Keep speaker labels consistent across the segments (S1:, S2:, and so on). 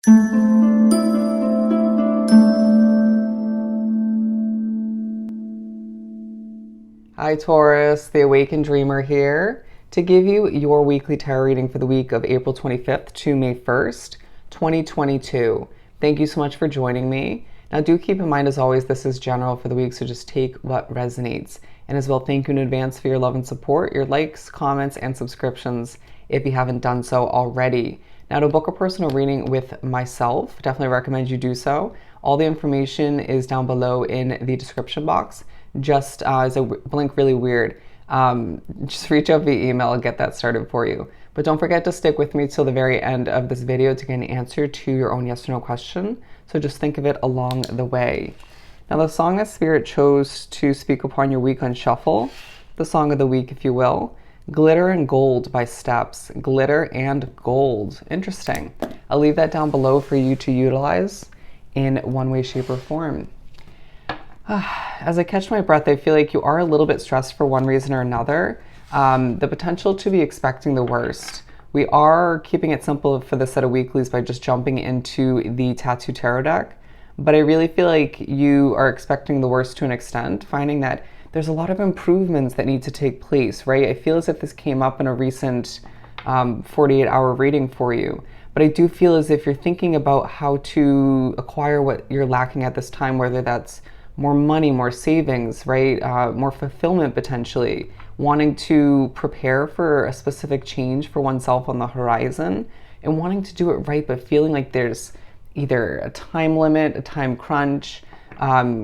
S1: Hi Taurus, the Awakened Dreamer here to give you your weekly tarot reading for the week of April 25th to May 1st, 2022. Thank you so much for joining me. Now do keep in mind, as always, this is general for the week, so just take what resonates. And as well, thank you in advance for your love and support, your likes, comments, and subscriptions if you haven't done so already. Now, to book a personal reading with myself, definitely recommend you do so. All the information is down below in the description box. Just as a blink really weird, just reach out via email and get that started for you. But don't forget to stick with me till the very end of this video to get an answer to your own yes or no question. So just think of it along the way. Now, the song that Spirit chose to speak upon your week on shuffle, the song of the week, if you will, Glitter and Gold by Steps. Glitter and Gold. Interesting. I'll leave that down below for you to utilize in one way, shape, or form. As I catch my breath, I feel like you are a little bit stressed for one reason or another. The potential to be expecting the worst. We are keeping it simple for this set of weeklies by just jumping into the Tattoo Tarot deck. But I really feel like you are expecting the worst to an extent, finding that there's a lot of improvements that need to take place, right? I feel as if this came up in a recent 48-hour reading for you. But I do feel as if you're thinking about how to acquire what you're lacking at this time, whether that's more money, more savings, right? More fulfillment potentially, wanting to prepare for a specific change for oneself on the horizon and wanting to do it right, but feeling like there's either a time limit, a time crunch,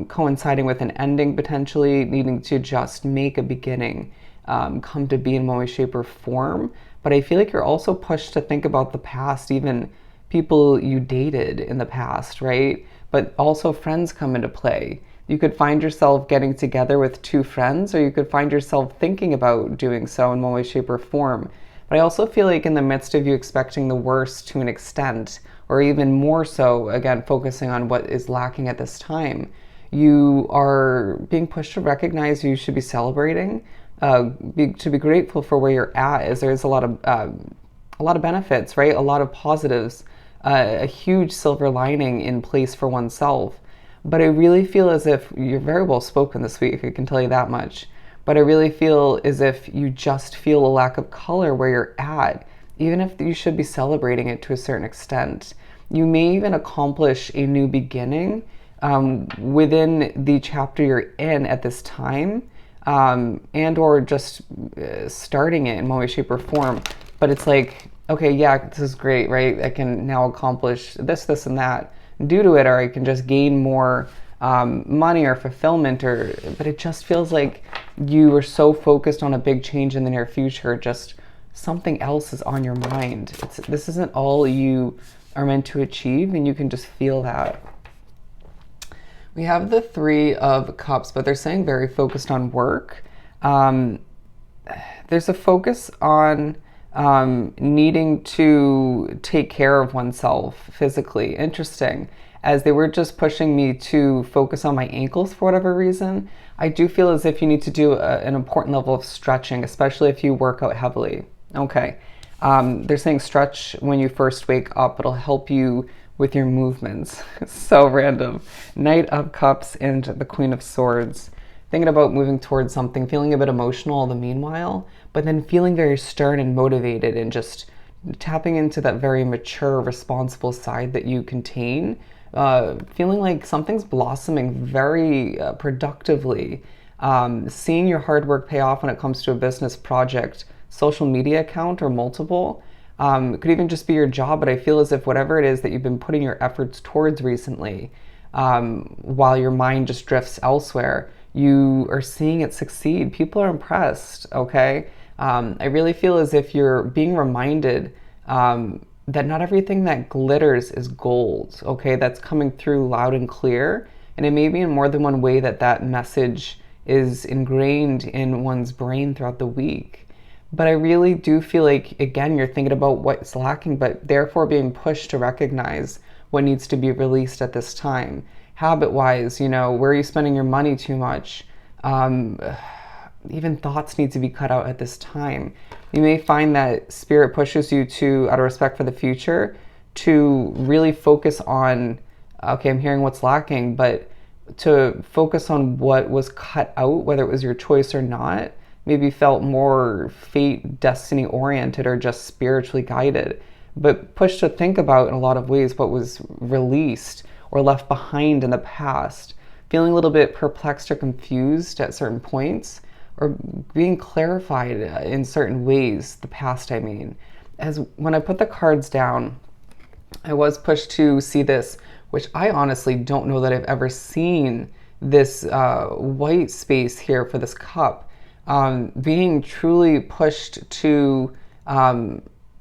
S1: coinciding with an ending potentially, needing to just make a beginning come to be in one way, shape, or form. But I feel like you're also pushed to think about the past, even people you dated in the past, right? But also friends come into play. You could find yourself getting together with two friends, or you could find yourself thinking about doing so in one way, shape, or form. But I also feel like in the midst of you expecting the worst to an extent, or even more so, again, focusing on what is lacking at this time, you are being pushed to recognize you should be celebrating, to be grateful for where you're at, as there's a lot of benefits, right? A lot of positives, a huge silver lining in place for oneself. But I really feel as if you're very well spoken this week, I can tell you that much. But I really feel as if you just feel a lack of color where you're at, even if you should be celebrating it to a certain extent. You may even accomplish a new beginning within the chapter you're in at this time, and or just starting it in one way, shape, or form. But it's like, okay, yeah, this is great, right? I can now accomplish this, this, and that due to it, or I can just gain more money or fulfillment, but it just feels like you are so focused on a big change in the near future, just something else is on your mind. This isn't all you are meant to achieve, and you can just feel that. We have the Three of Cups, but they're saying very focused on work. There's a focus on needing to take care of oneself physically. Interesting. As they were just pushing me to focus on my ankles for whatever reason, I do feel as if you need to do an important level of stretching, especially if you work out heavily. Okay. They're saying stretch when you first wake up. It'll help you with your movements. So random. Knight of Cups and the Queen of Swords. Thinking about moving towards something, feeling a bit emotional all the meanwhile, but then feeling very stern and motivated and just tapping into that very mature, responsible side that you contain. Feeling like something's blossoming very productively. Seeing your hard work pay off when it comes to a business project, social media account, or multiple. It could even just be your job, but I feel as if whatever it is that you've been putting your efforts towards recently, while your mind just drifts elsewhere, you are seeing it succeed. People are impressed, okay? I really feel as if you're being reminded that not everything that glitters is gold, okay? That's coming through loud and clear. And it may be in more than one way that that message is ingrained in one's brain throughout the week. But I really do feel like, again, you're thinking about what's lacking, but therefore being pushed to recognize what needs to be released at this time. Habit-wise, you know, where are you spending your money too much? Even thoughts need to be cut out at this time. You may find that spirit pushes you to, out of respect for the future, to really focus on, okay, I'm hearing what's lacking, but to focus on what was cut out, whether it was your choice or not, maybe felt more fate, destiny oriented, or just spiritually guided, but pushed to think about in a lot of ways what was released or left behind in the past, feeling a little bit perplexed or confused at certain points, or being clarified in certain ways, the past I mean. As when I put the cards down, I was pushed to see this, which I honestly don't know that I've ever seen, this white space here for this cup, being truly pushed to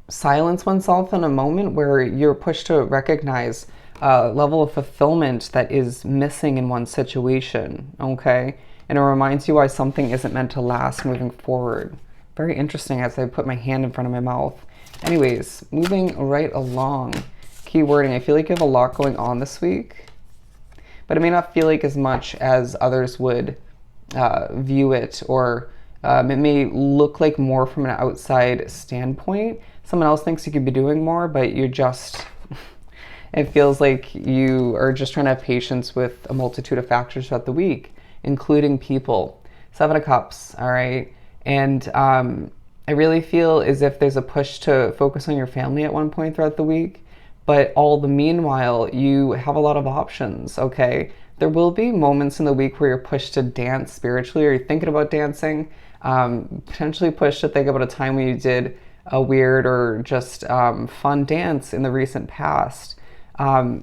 S1: silence oneself in a moment where you're pushed to recognize a level of fulfillment that is missing in one situation, okay? And it reminds you why something isn't meant to last moving forward. Very interesting as I put my hand in front of my mouth. Anyways, moving right along. Key wording, I feel like you have a lot going on this week, but it may not feel like as much as others would view it, or it may look like more from an outside standpoint. Someone else thinks you could be doing more, but you're just, it feels like you are just trying to have patience with a multitude of factors throughout the week, including people. 7 of Cups, all right? And I really feel as if there's a push to focus on your family at one point throughout the week, but all the meanwhile, you have a lot of options, okay? There will be moments in the week where you're pushed to dance spiritually, or you're thinking about dancing, potentially pushed to think about a time when you did a weird or just fun dance in the recent past.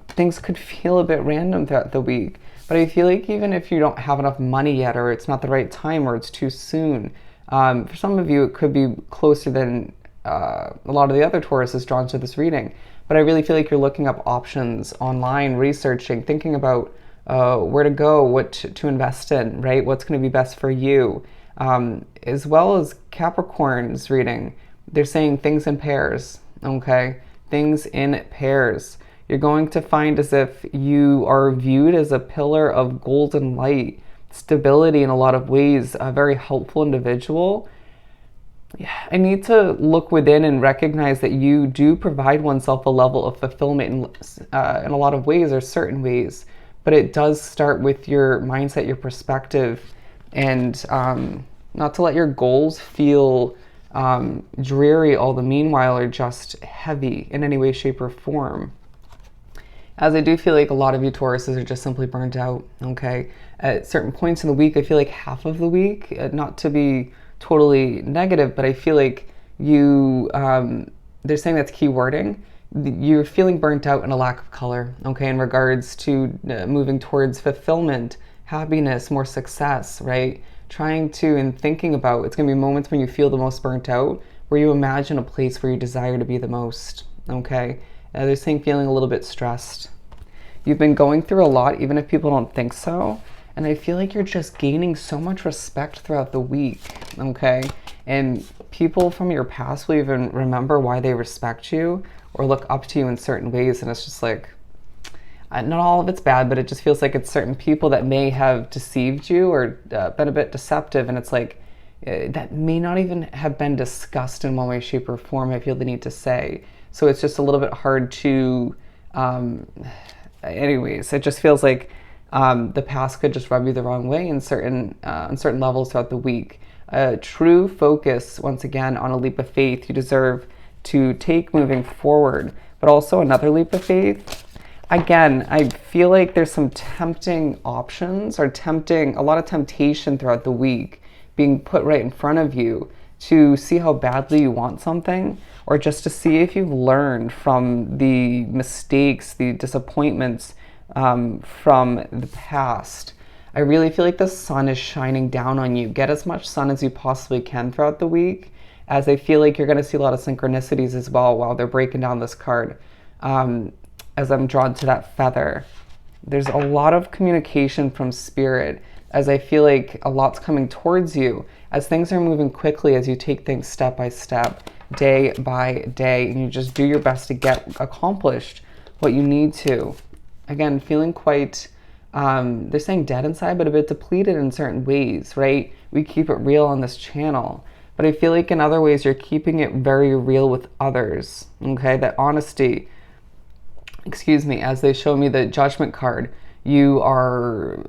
S1: Things could feel a bit random throughout the week, but I feel like even if you don't have enough money yet, or it's not the right time, or it's too soon, for some of you it could be closer than a lot of the other Tauruses drawn to this reading. But I really feel like you're looking up options online, researching, thinking about where to go, what to invest in, right? What's going to be best for you. As well as Capricorn's reading, they're saying things in pairs, okay? Things in pairs. You're going to find as if you are viewed as a pillar of golden light, stability in a lot of ways, a very helpful individual. I need to look within and recognize that you do provide oneself a level of fulfillment in a lot of ways, or certain ways, but it does start with your mindset, your perspective, and not to let your goals feel dreary all the meanwhile, or just heavy in any way, shape, or form. As I do feel like a lot of you Tauruses are just simply burnt out, okay? At certain points in the week, I feel like half of the week, not to be totally negative, but I feel like you, they're saying that's key wording, you're feeling burnt out and a lack of color, okay, in regards to moving towards fulfillment, happiness, more success, right? Trying to and thinking about, it's going to be moments when you feel the most burnt out, where you imagine a place where you desire to be the most, okay? They're saying feeling a little bit stressed. You've been going through a lot, even if people don't think so. And I feel like you're just gaining so much respect throughout the week, okay? And people from your past will even remember why they respect you or look up to you in certain ways. And it's just like, not all of it's bad, but it just feels like it's certain people that may have deceived you or been a bit deceptive. And it's like, that may not even have been discussed in one way, shape, or form, I feel the need to say. So it's just a little bit hard to, anyways, it just feels like the past could just rub you the wrong way in certain levels throughout the week. True focus, once again, on a leap of faith you deserve to take moving forward, but also another leap of faith. Again, I feel like there's some tempting options, or a lot of temptation throughout the week being put right in front of you to see how badly you want something, or just to see if you've learned from the mistakes, the disappointments from the past. I really feel like the sun is shining down on you. Get as much sun as you possibly can throughout the week, as I feel like you're going to see a lot of synchronicities as well while they're breaking down this card. As I'm drawn to that feather, there's a lot of communication from spirit, as I feel like a lot's coming towards you as things are moving quickly, as you take things step by step, day by day, and you just do your best to get accomplished what you need to. Again, feeling quite, they're saying dead inside, but a bit depleted in certain ways, right? We keep it real on this channel, but I feel like in other ways you're keeping it very real with others, okay? That honesty, excuse me, as they show me the Judgment card, you are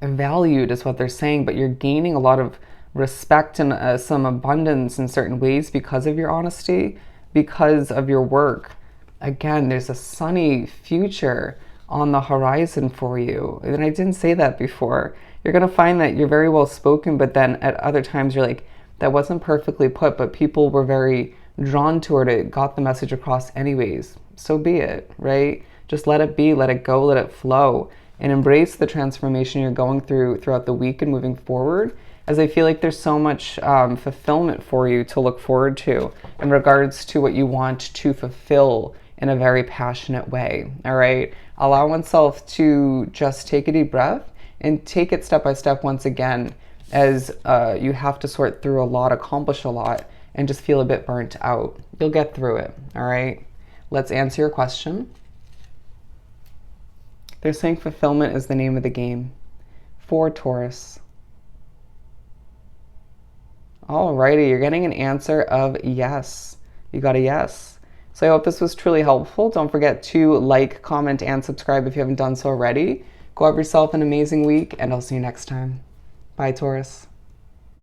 S1: valued is what they're saying, but you're gaining a lot of respect and some abundance in certain ways because of your honesty, because of your work. Again, there's a sunny future on the horizon for you. And I didn't say that before. You're going to find that you're very well spoken, but then at other times you're like, that wasn't perfectly put, but people were very drawn toward it, got the message across anyways. So be it, right? Just let it be, let it go, let it flow, and embrace the transformation you're going through throughout the week and moving forward, as I feel like there's so much fulfillment for you to look forward to in regards to what you want to fulfill in a very passionate way. All right, allow oneself to just take a deep breath and take it step by step once again, as you have to sort through a lot, accomplish a lot, and just feel a bit burnt out. You'll get through it. All right, let's answer your question. They're saying fulfillment is the name of the game for Taurus. Alrighty, you're getting an answer of yes. You got a yes. So I hope this was truly helpful. Don't forget to like, comment, and subscribe if you haven't done so already. Go have yourself an amazing week, and I'll see you next time. Bye, Taurus.